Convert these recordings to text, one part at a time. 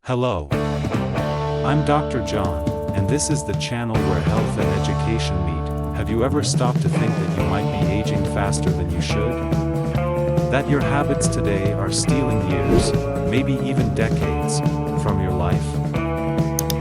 Hello. I'm Dr. John, and this is the channel where health and education meet. Have you ever stopped to think that you might be aging faster than you should? That your habits today are stealing years, maybe even decades, from your life?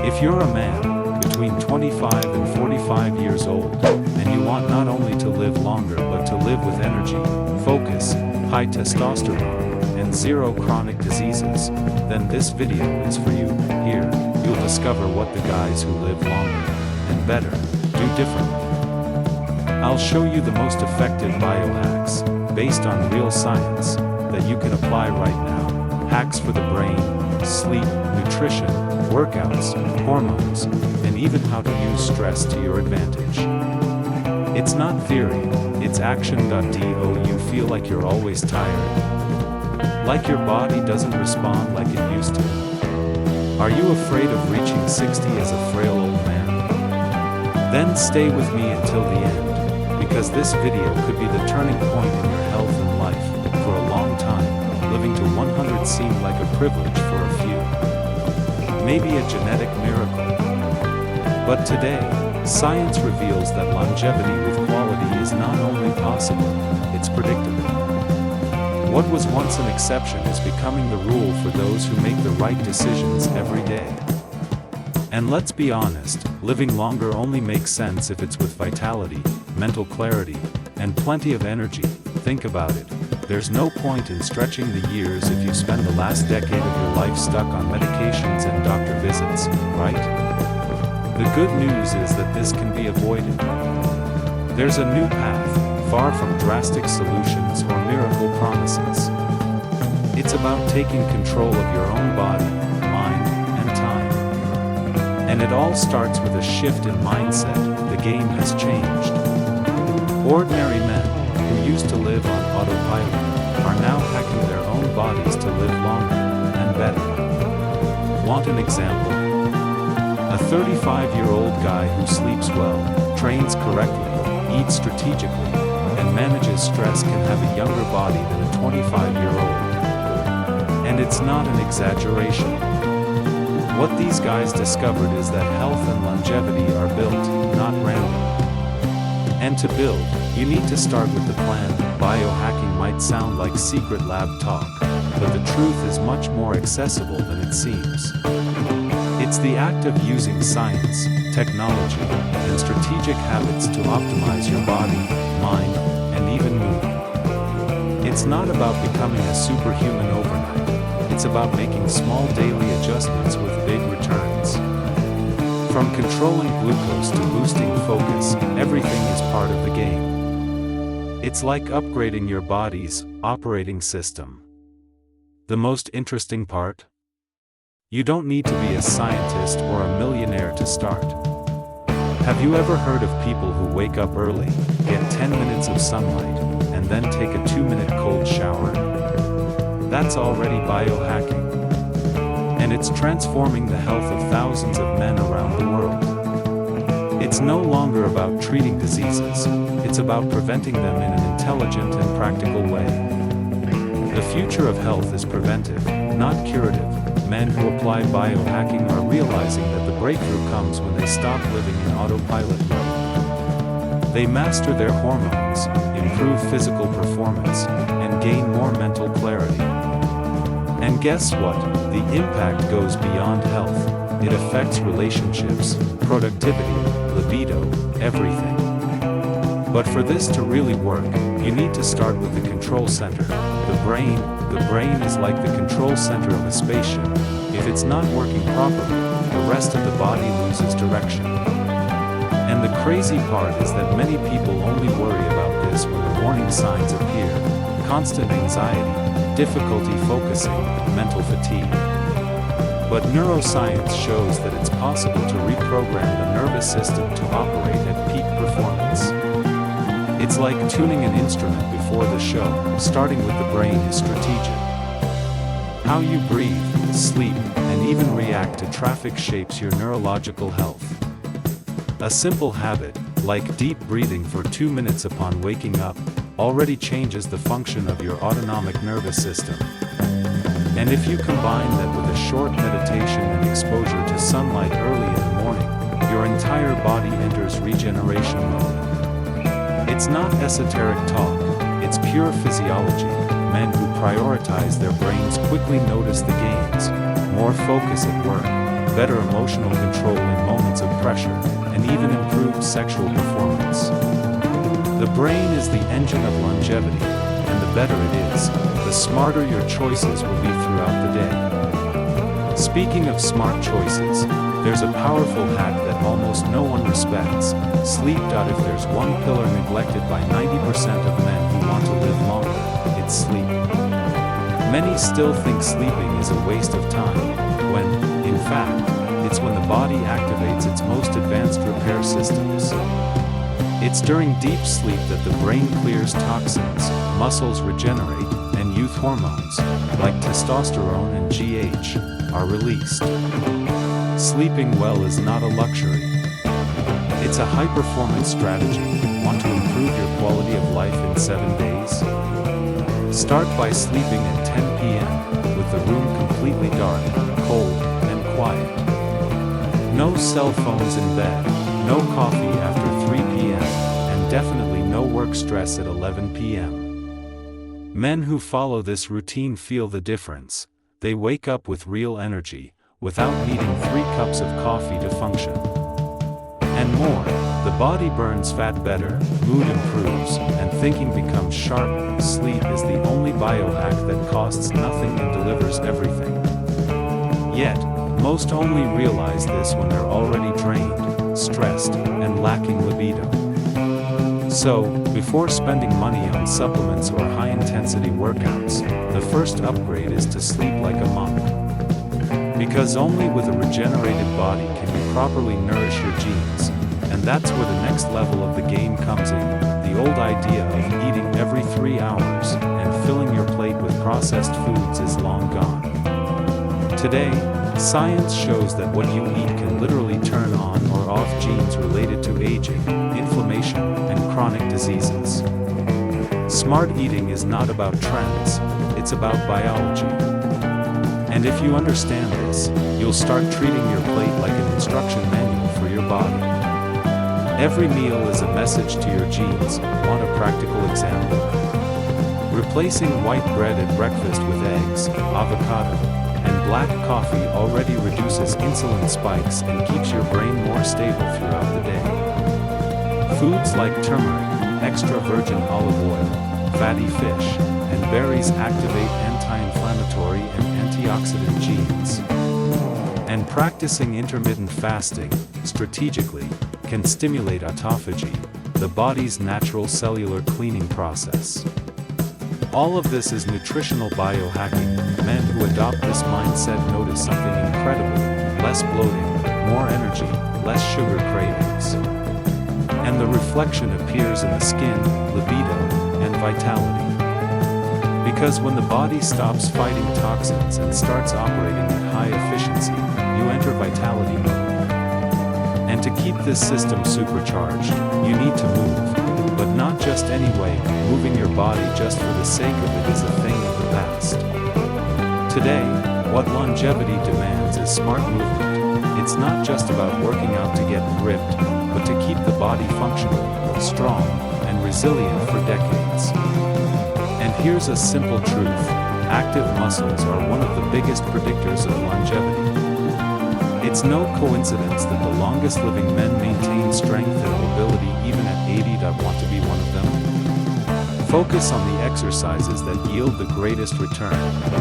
If you're a man, between 25 and 45 years old, and you want not only to live longer but to live with energy, focus, high testosterone, and zero chronic diseases, then this video is for you. Here, you'll discover what the guys who live longer, and better, do differently. I'll show you the most effective biohacks, based on real science, that you can apply right now. Hacks for the brain, sleep, nutrition, workouts, hormones, and even how to use stress to your advantage. It's not theory, it's action. Do you feel like you're always tired? Like your body doesn't respond like it used to? Are you afraid of reaching 60 as a frail old man? Then stay with me until the end, because this video could be the turning point in your health and life. For a long time, living to 100 seemed like a privilege for a few. Maybe a genetic miracle. But today, science reveals that longevity with quality is not only possible, it's predictable. What was once an exception is becoming the rule for those who make the right decisions every day. And let's be honest, living longer only makes sense if it's with vitality, mental clarity, and plenty of energy. Think about it. There's no point in stretching the years if you spend the last decade of your life stuck on medications and doctor visits, right? The good news is that this can be avoided. There's a new path, far from drastic solutions or miracle promises. It's about taking control of your own body, mind, and time. And it all starts with a shift in mindset. The game has changed. Ordinary men, who used to live on autopilot, are now hacking their own bodies to live longer and better. Want an example? A 35-year-old guy who sleeps well, trains correctly, eats strategically, and manages stress can have a younger body than a 25-year-old. And it's not an exaggeration. What these guys discovered is that health and longevity are built, not random. And to build, you need to start with the plan. Biohacking might sound like secret lab talk, but the truth is much more accessible than it seems. It's the act of using science, technology, and strategic habits to optimize your body, mind, and even mood. It's not about becoming a superhuman overnight. It's about making small daily adjustments with big returns. From controlling glucose to boosting focus, everything is part of the game. It's like upgrading your body's operating system. The most interesting part? You don't need to be a scientist or a millionaire to start. Have you ever heard of people who wake up early, get 10 minutes of sunlight, and then take a 2-minute cold shower? That's already biohacking. And it's transforming the health of thousands of men around the world. It's no longer about treating diseases, it's about preventing them in an intelligent and practical way. The future of health is preventive, not curative. Men who apply biohacking are realizing that the breakthrough comes when they stop living in autopilot mode. They master their hormones, improve physical performance, and gain more mental clarity. And guess what? The impact goes beyond health. It affects relationships, productivity, libido, everything. But for this to really work, you need to start with the control center, the brain. The brain is like the control center of a spaceship. If it's not working properly, the rest of the body loses direction. And the crazy part is that many people only worry about this when the warning signs appear: constant anxiety, difficulty focusing, mental fatigue. But neuroscience shows that it's possible to reprogram the nervous system to operate at peak performance. It's like tuning an instrument before the show. Starting with the brain is strategic. How you breathe, sleep, and even react to traffic shapes your neurological health. A simple habit, like deep breathing for 2 minutes upon waking up, already changes the function of your autonomic nervous system. And if you combine that with a short meditation and exposure to sunlight early in the morning, your entire body enters regeneration mode. It's not esoteric talk, it's pure physiology. Men who prioritize their brains quickly notice the gains: more focus at work, better emotional control in moments of pressure, and even improved sexual performance. The brain is the engine of longevity, and the better it is, the smarter your choices will be throughout the day. Speaking of smart choices, there's a powerful hack that almost no one respects: sleep. If there's one pillar neglected by 90% of men who want to live longer, it's sleep. Many still think sleeping is a waste of time, when, in fact, it's when the body activates its most advanced repair systems. It's during deep sleep that the brain clears toxins, muscles regenerate, and youth hormones, like testosterone and GH, are released. Sleeping well is not a luxury. It's a high-performance strategy. Want to improve your quality of life in 7 days? Start by sleeping at 10 p.m., with the room completely dark, cold, and quiet. No cell phones in bed, no coffee after 3 p.m., and definitely no work stress at 11 p.m. Men who follow this routine feel the difference. They wake up with real energy, without needing 3 cups of coffee to function. And more, the body burns fat better, mood improves, and thinking becomes sharp. Sleep is the only biohack that costs nothing and delivers everything. Yet, most only realize this when they're already drained, stressed, and lacking libido. So, before spending money on supplements or high-intensity workouts, the first upgrade is to sleep like a monk. Because only with a regenerated body can you properly nourish your genes, and that's where the next level of the game comes in. The old idea of eating every 3 hours and filling your plate with processed foods is long gone. Today, science shows that what you eat can literally turn on or off genes related to aging, inflammation, and chronic diseases. Smart eating is not about trends, it's about biology. And if you understand this, you'll start treating your plate like an instruction manual for your body. Every meal is a message to your genes. Want a practical example? Replacing white bread at breakfast with eggs, avocado, and black coffee already reduces insulin spikes and keeps your brain more stable throughout the day. Foods like turmeric, extra virgin olive oil, fatty fish, and berries activate anti-inflammatory and antioxidant genes. And practicing intermittent fasting, strategically, can stimulate autophagy, the body's natural cellular cleaning process. All of this is nutritional biohacking. Men who adopt this mindset notice something incredible: less bloating, more energy, less sugar cravings. And the reflection appears in the skin, libido, and vitality. Because when the body stops fighting toxins and starts operating at high efficiency, you enter vitality mode. And to keep this system supercharged, you need to move, but not just any way. Moving your body just for the sake of it is a thing of the past. Today, what longevity demands is smart movement. It's not just about working out to get ripped, but to keep the body functional, strong, and resilient for decades. And here's a simple truth: active muscles are one of the biggest predictors of longevity. It's no coincidence that the longest living men maintain strength and mobility even at 80. Want to be one of them? Focus on the exercises that yield the greatest return: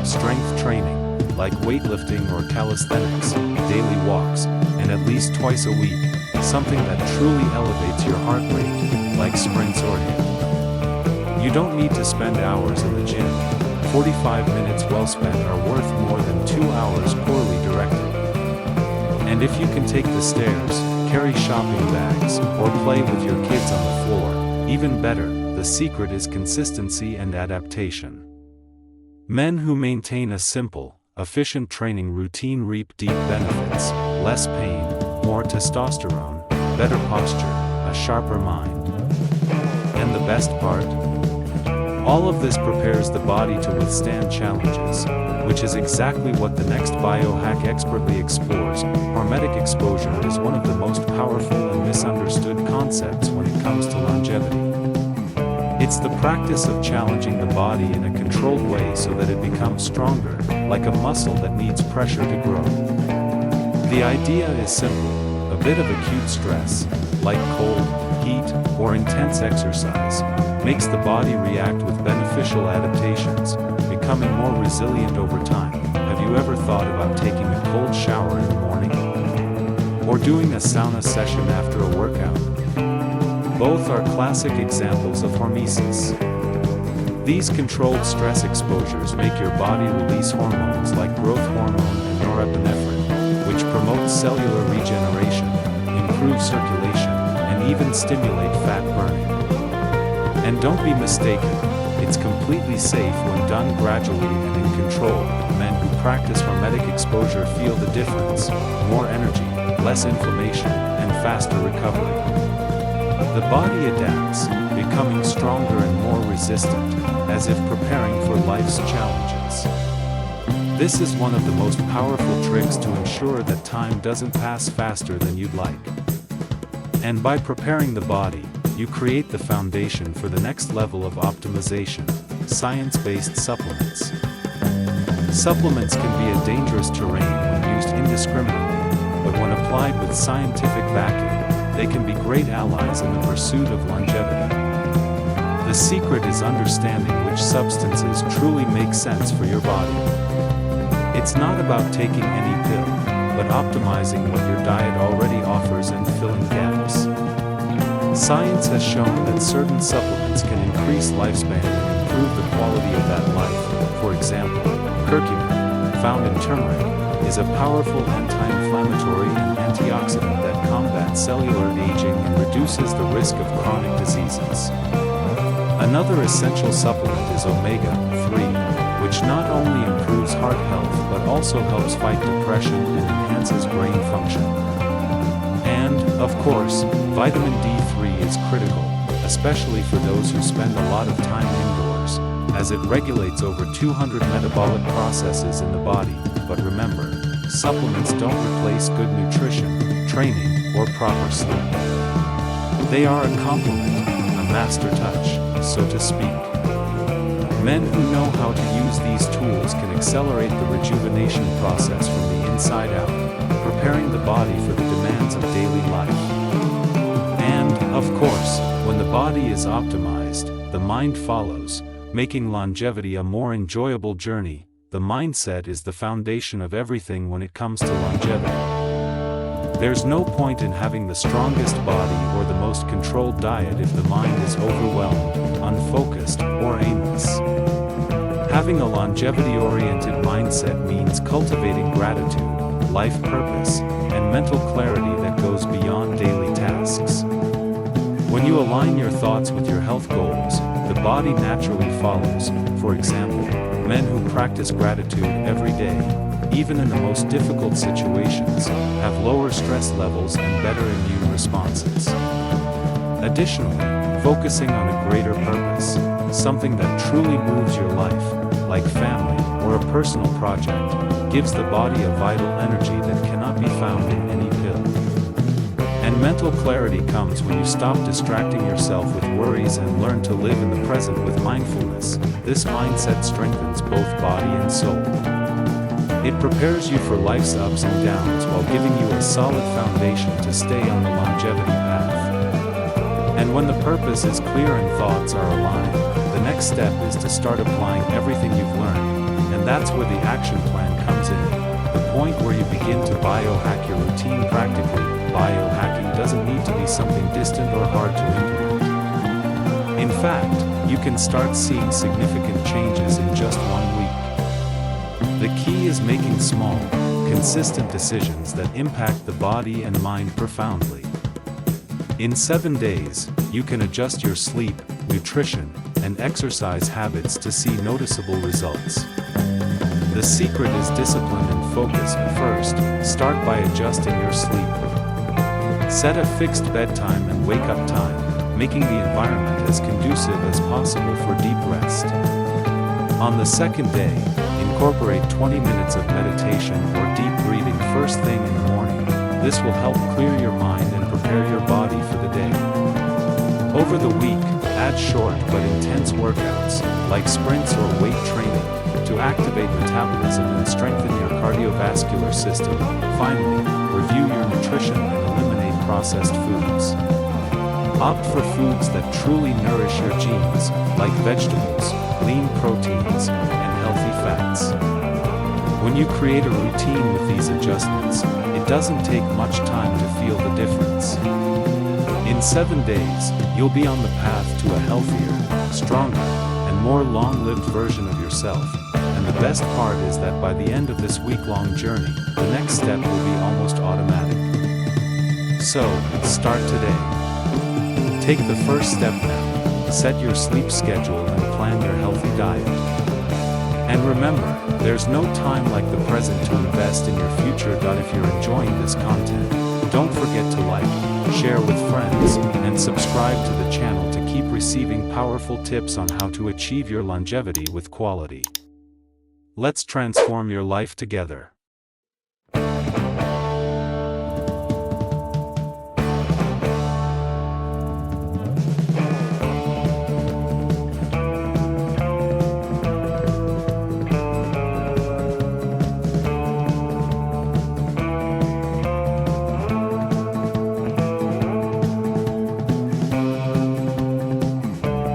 strength training, like weightlifting or calisthenics, daily walks, and at least twice a week, something that truly elevates your heart rate, like sprints or HIIT. You don't need to spend hours in the gym. 45 minutes well spent are worth more than 2 hours poorly directed. And if you can take the stairs, carry shopping bags, or play with your kids on the floor, even better. The secret is consistency and adaptation. Men who maintain a simple, efficient training routine reap deep benefits: less pain, more testosterone, better posture, a sharper mind. And the best part? All of this prepares the body to withstand challenges, which is exactly what the next biohack expertly explores. Hormetic exposure is one of the most powerful and misunderstood concepts when it comes to longevity. It's the practice of challenging the body in a controlled way so that it becomes stronger, like a muscle that needs pressure to grow. The idea is simple: a bit of acute stress, like cold, heat, or intense exercise, makes the body react with beneficial adaptations, becoming more resilient over time. Have you ever thought about taking a cold shower in the morning? Or doing a sauna session after a workout? Both are classic examples of hormesis. These controlled stress exposures make your body release hormones like growth hormone and norepinephrine, which promote cellular regeneration, improve circulation, and even stimulate fat burning. And don't be mistaken, it's completely safe when done gradually and in control. Men who practice hormetic exposure feel the difference: more energy, less inflammation, and faster recovery. The body adapts, becoming stronger and more resistant, as if preparing for life's challenges. This is one of the most powerful tricks to ensure that time doesn't pass faster than you'd like. And by preparing the body, you create the foundation for the next level of optimization: science-based supplements. Supplements can be a dangerous terrain when used indiscriminately, but when applied with scientific backing, they can be great allies in the pursuit of longevity. The secret is understanding which substances truly make sense for your body. It's not about taking any pill, but optimizing what your diet already offers and filling gaps. Science has shown that certain supplements can increase lifespan and improve the quality of that life. For example, curcumin, found in turmeric, is a powerful anti-inflammatory and antioxidant that combats cellular aging and reduces the risk of chronic diseases. Another essential supplement is omega-3, which not only improves heart health but also helps fight depression and enhances brain function. And, of course, vitamin D3 is critical, especially for those who spend a lot of time indoors, as it regulates over 200 metabolic processes in the body. But remember, supplements don't replace good nutrition, training, or proper sleep. They are a complement, a master touch, so to speak. Men who know how to use these tools can accelerate the rejuvenation process from the inside out, preparing the body for the demands of daily life. And, of course, when the body is optimized, the mind follows, making longevity a more enjoyable journey. The mindset is the foundation of everything when it comes to longevity. There's no point in having the strongest body or the most controlled diet if the mind is overwhelmed, unfocused, or aimless. Having a longevity-oriented mindset means cultivating gratitude, life purpose, and mental clarity that goes beyond daily tasks. When you align your thoughts with your health goals, the body naturally follows. For example, men who practice gratitude every day, even in the most difficult situations, have lower stress levels and better immune responses. Additionally, focusing on a greater purpose, something that truly moves your life, like family or a personal project, gives the body a vital energy that cannot be found in any pill. And mental clarity comes when you stop distracting yourself with worries and learn to live in the present with mindfulness. This mindset strengthens both body and soul. It prepares you for life's ups and downs while giving you a solid foundation to stay on the longevity path. And when the purpose is clear and thoughts are aligned, the next step is to start applying everything you've learned, and that's where the action plan comes in, the point where you begin to biohack your routine practically. Biohacking doesn't need to be something distant or hard to implement. In fact, you can start seeing significant changes in just 1 week. The key is making small, consistent decisions that impact the body and mind profoundly. In 7 days, you can adjust your sleep, nutrition, and exercise habits to see noticeable results. The secret is discipline and focus. First, start by adjusting your sleep. Set a fixed bedtime and wake-up time, making the environment as conducive as possible for deep rest. On the second day, incorporate 20 minutes of meditation or deep breathing first thing in the morning. This will help clear your mind and prepare your body for the day. Over the week, add short but intense workouts, like sprints or weight training, to activate metabolism and strengthen your cardiovascular system. Finally, review your nutrition and eliminate processed foods. Opt for foods that truly nourish your genes, like vegetables, lean proteins, and healthy fats. When you create a routine with these adjustments, it doesn't take much time to feel the difference. In 7 days, you'll be on the path to a healthier, stronger, and more long-lived version of yourself. And the best part is that by the end of this week-long journey, the next step will be almost automatic. So, start today. Take the first step now. Set your sleep schedule and plan your healthy diet. And remember, there's no time like the present to invest in your future. If you're enjoying this content, don't forget to like, share with friends, and subscribe to the channel to keep receiving powerful tips on how to achieve your longevity with quality. Let's transform your life together.